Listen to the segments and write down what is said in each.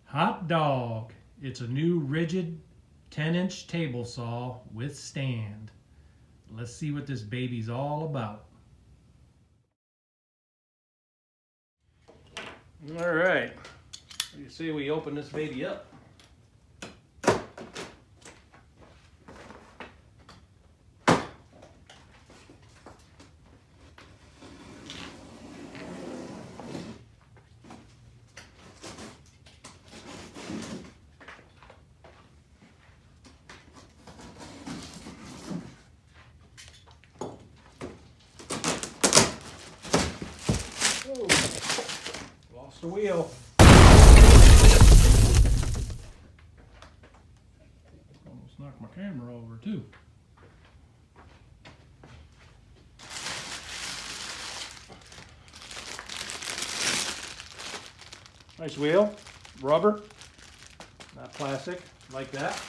Hot dog. It's a new Ridgid 10-inch table saw with stand. Let's see what this baby's all about. All right, what do you say we open this baby up? Oh, lost the wheel. Almost knocked my camera over too. Nice wheel, rubber, not plastic, like that.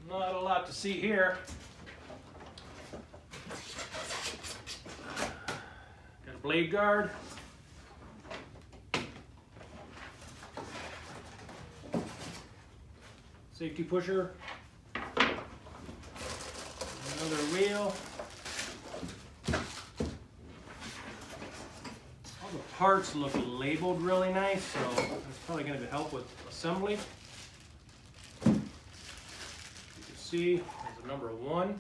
Not a lot to see here. Got a blade guard. Safety pusher. Another wheel. All the parts look labeled really nice, so that's probably going to help with assembly. See, there's a number 1 on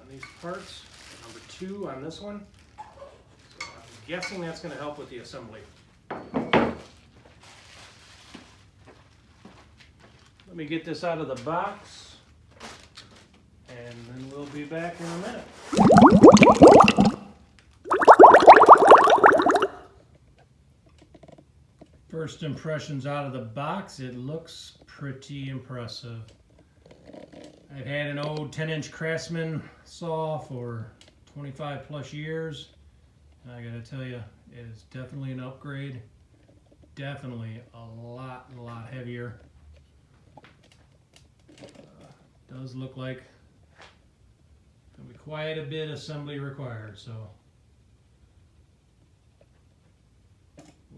these parts, number 2 on this one. So I'm guessing that's going to help with the assembly. Let me get this out of the box, and then we'll be back in a minute. First impressions out of the box, it looks pretty impressive. I've had an old 10-inch Craftsman saw for 25 plus years, and I gotta tell you, it is definitely an upgrade. Definitely a lot heavier. Does look like there'll be quite a bit of assembly required, so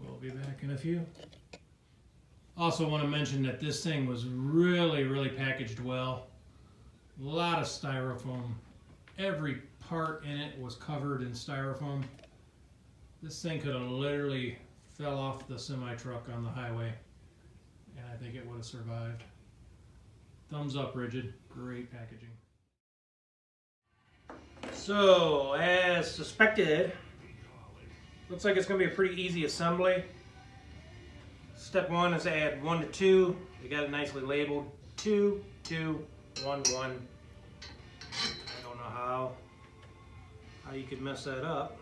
we'll be back in a few. Also want to mention that this thing was really packaged well. A lot of styrofoam. Every part in it was covered in styrofoam. This thing could have literally fell off the semi-truck on the highway, and I think it would have survived. Thumbs up, Ridgid. Great packaging. So, as suspected, looks like it's going to be a pretty easy assembly. Step 1 is to add 1 to 2. You got it nicely labeled. 2, 2, 1, 1. I don't know how you could mess that up.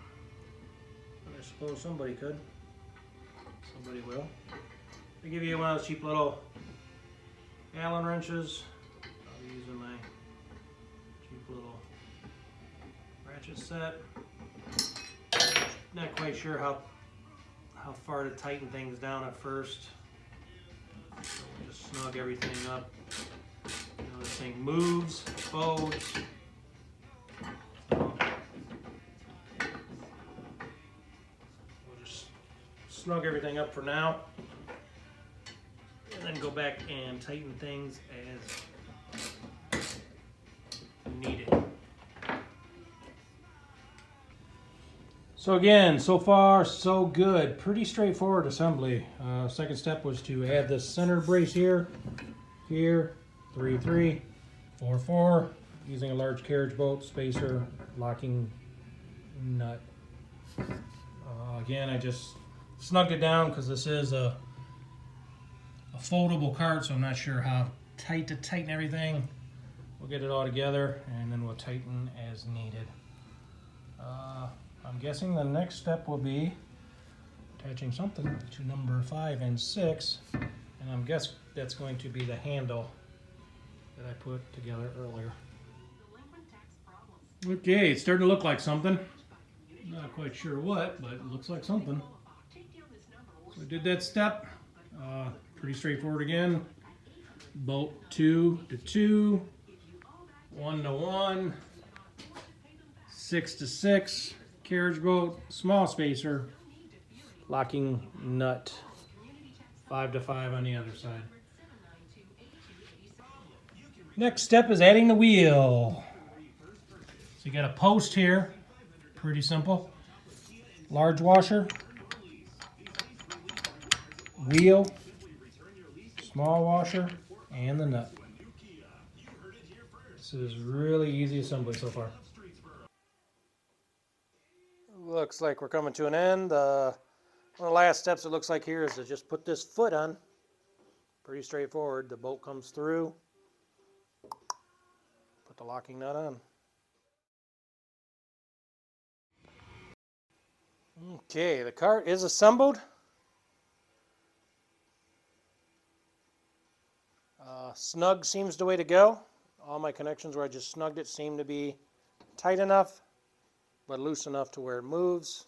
But I suppose somebody could. Somebody will. They give you one of those cheap little Allen wrenches. I'll be using my cheap little ratchet set. Not quite sure how far to tighten things down at first. So we'll just snug everything up. You know, this thing moves, folds. So we'll just snug everything up for now, and then go back and tighten things as needed. So again, so far so good. Pretty straightforward assembly. Second step was to add this center brace here, 3, 3, 4, 4, using a large carriage bolt, spacer, locking nut. Again, I just snugged it down because this is a foldable cart, so I'm not sure how tight to tighten everything. We'll get it all together and then we'll tighten as needed. I'm guessing the next step will be attaching something to number 5 and 6, and I'm guessing that's going to be the handle that I put together earlier. Okay, it's starting to look like something. Not quite sure what, but it looks like something. So I did that step. Pretty straightforward again. Bolt 2 to 2, 1 to 1, 6 to 6, carriage bolt, small spacer, locking nut, 5 to 5 on the other side. Next step is adding the wheel. So you got a post here, pretty simple. Large washer, wheel, small washer, and the nut. This is really easy assembly so far. Looks like we're coming to an end. One of the last steps it looks like here is to just put this foot on. Pretty straightforward. The bolt comes through. Put the locking nut on. Okay, the cart is assembled. Snug seems the way to go. All my connections where I just snugged it seem to be tight enough, but loose enough to where it moves.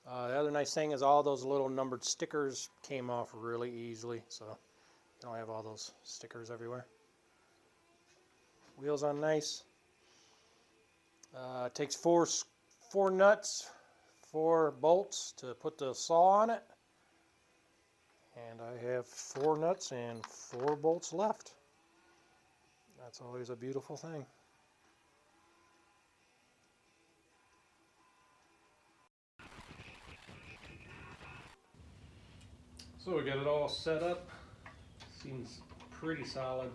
The other nice thing is all those little numbered stickers came off really easily, so you don't have all those stickers everywhere. Wheels on nice. It takes four nuts, 4 bolts to put the saw on it. And I have 4 nuts and 4 bolts left. That's always a beautiful thing. So we got it all set up. Seems pretty solid.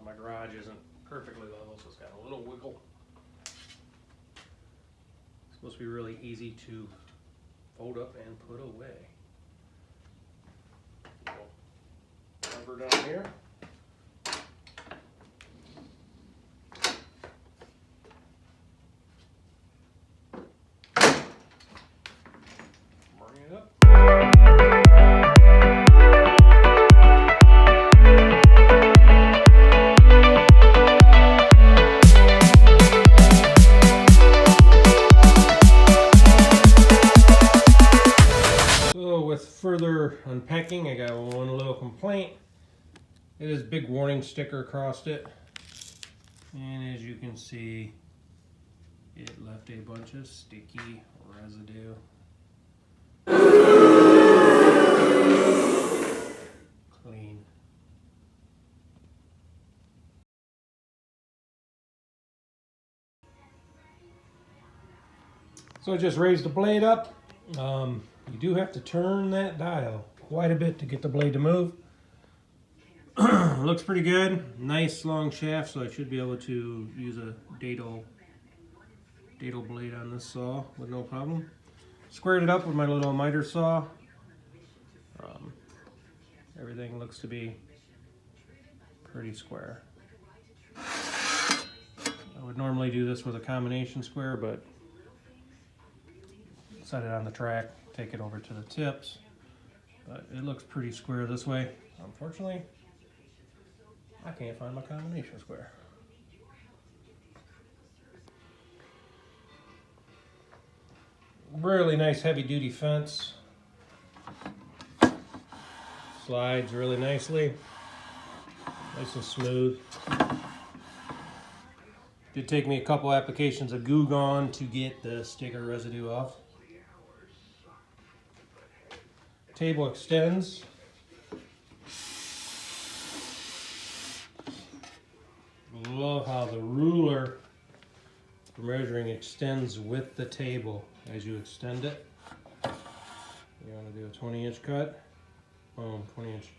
My garage isn't perfectly level, so it's got a little wiggle. It's supposed to be really easy to fold up and put away. Lever down here. Bring it up. So with further unpacking, I got one little complaint. It is a big warning sticker across it, and as you can see, it left a bunch of sticky residue. Clean. So I just raised the blade up. You do have to turn that dial quite a bit to get the blade to move. Looks pretty good. Nice long shaft, so I should be able to use a dado blade on this saw with no problem. Squared it up with my little miter saw. Everything looks to be pretty square. I would normally do this with a combination square, but set it on the track, take it over to the tips. But it looks pretty square this way. Unfortunately, I can't find my combination square. Really nice heavy duty fence. Slides really nicely. Nice and smooth. Did take me a couple applications of Goo Gone to get the sticker residue off. Table extends. Love how the ruler for measuring extends with the table as you extend it. You want to do a 20-inch cut. Boom, 20 inch.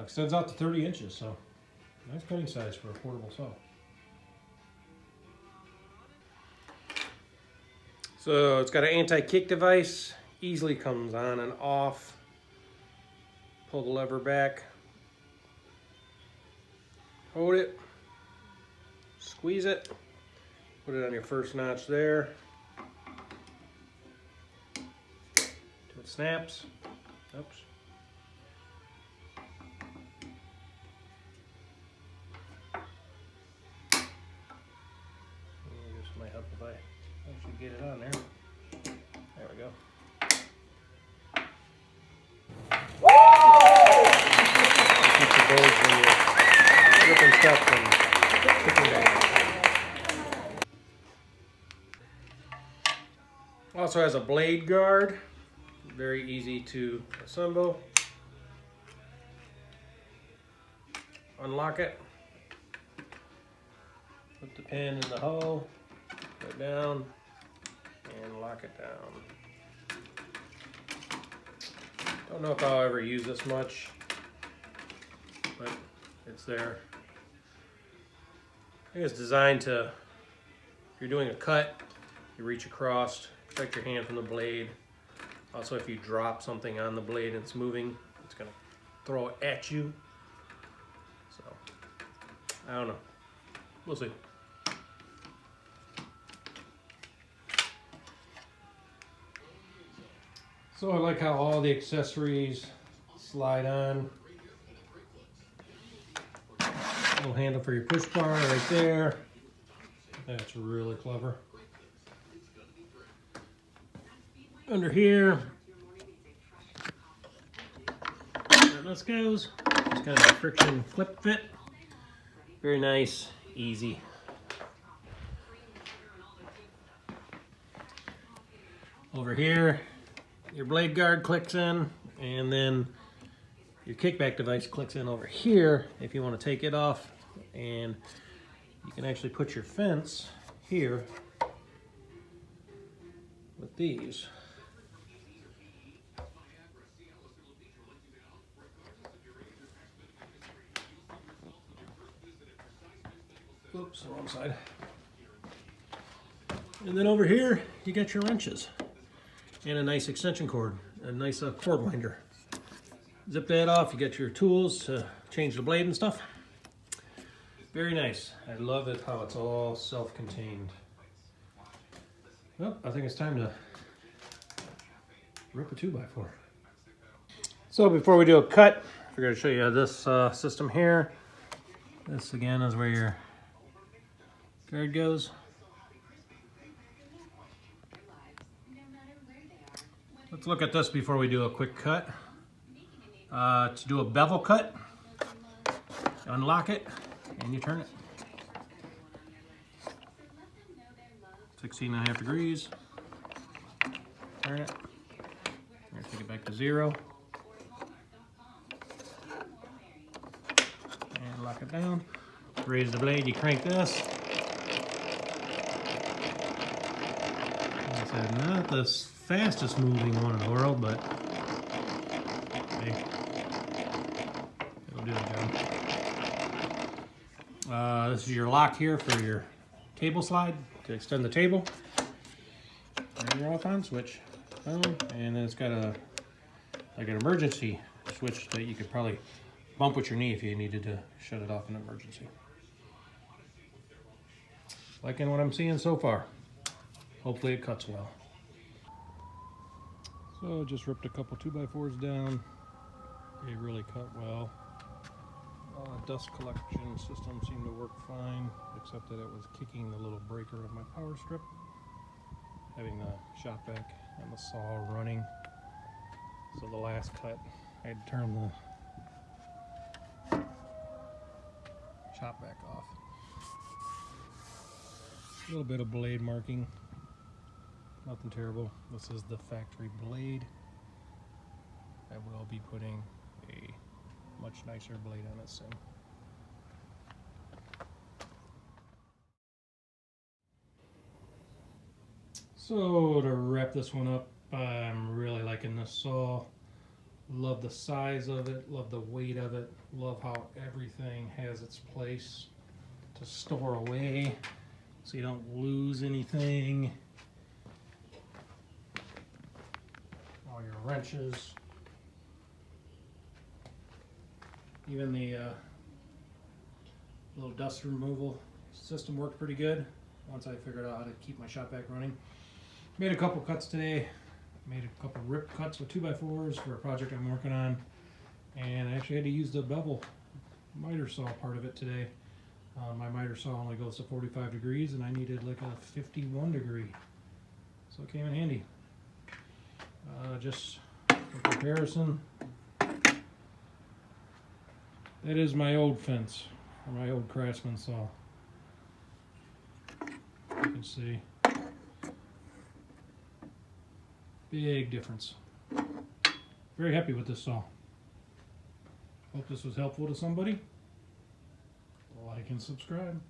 Extends out to 30 inches, so nice cutting size for a portable saw. So it's got an anti-kick device. Easily comes on and off. Pull the lever back. Hold it. Squeeze it. Put it on your first notch there. Till it snaps. Oops. This might help if I actually get it on there. There we go. stuff and kicking back. Also has a blade guard, very easy to assemble. Unlock it, put the pin in the hole, put it down, and lock it down. Don't know if I'll ever use this much, but it's there. I think it's designed to, if you're doing a cut, you reach across, protect your hand from the blade. Also, if you drop something on the blade and it's moving, it's gonna throw it at you. So, I don't know. We'll see. So I like how all the accessories slide on. Little handle for your push bar right there. That's really clever. Under here, there this goes. It's kind of a friction clip fit. Very nice, easy. Over here, your blade guard clicks in, and then your kickback device clicks in over here if you want to take it off, and you can actually put your fence here with these. Oops, the wrong side. And then over here, you got your wrenches and a nice extension cord, a nice cord winder. Zip that off, you get your tools to change the blade and stuff. Very nice. I love it how it's all self-contained. Well, I think it's time to rip a 2x4. So before we do a cut, I figured I'd show you this system here. This again is where your guard goes. Let's look at this before we do a quick cut. To do a bevel cut, unlock it and you turn it. 16.5 degrees. Turn it. We're gonna take it back to 0. And lock it down. Raise the blade, you crank this. Like I said, not the fastest moving one in the world, but hey, it'll do the job. This is your lock here for your table slide to extend the table. And you're off on switch. And then it's got a like an emergency switch that you could probably bump with your knee if you needed to shut it off in an emergency. Liking what I'm seeing so far. Hopefully it cuts well. So just ripped a couple 2x4s down. They really cut well. Dust collection system seemed to work fine, except that it was kicking the little breaker of my power strip. Having the shop vac and the saw running. So the last cut, I had to turn the shop vac off. A little bit of blade marking. Nothing terrible. This is the factory blade. I will be putting a much nicer blade on it soon. So to wrap this one up, I'm really liking this saw. Love the size of it, love the weight of it, love how everything has its place to store away so you don't lose anything. All your wrenches. Even the little dust removal system worked pretty good once I figured out how to keep my shop vac running. Made a couple cuts today. Made a couple rip cuts with 2x4s for a project I'm working on. And I actually had to use the bevel miter saw part of it today. My miter saw only goes to 45 degrees and I needed like a 51 degree. So it came in handy. Just for comparison, that is my old fence. my old Craftsman saw. You can see. Big difference. Very happy with this saw. Hope this was helpful to somebody. Like and subscribe.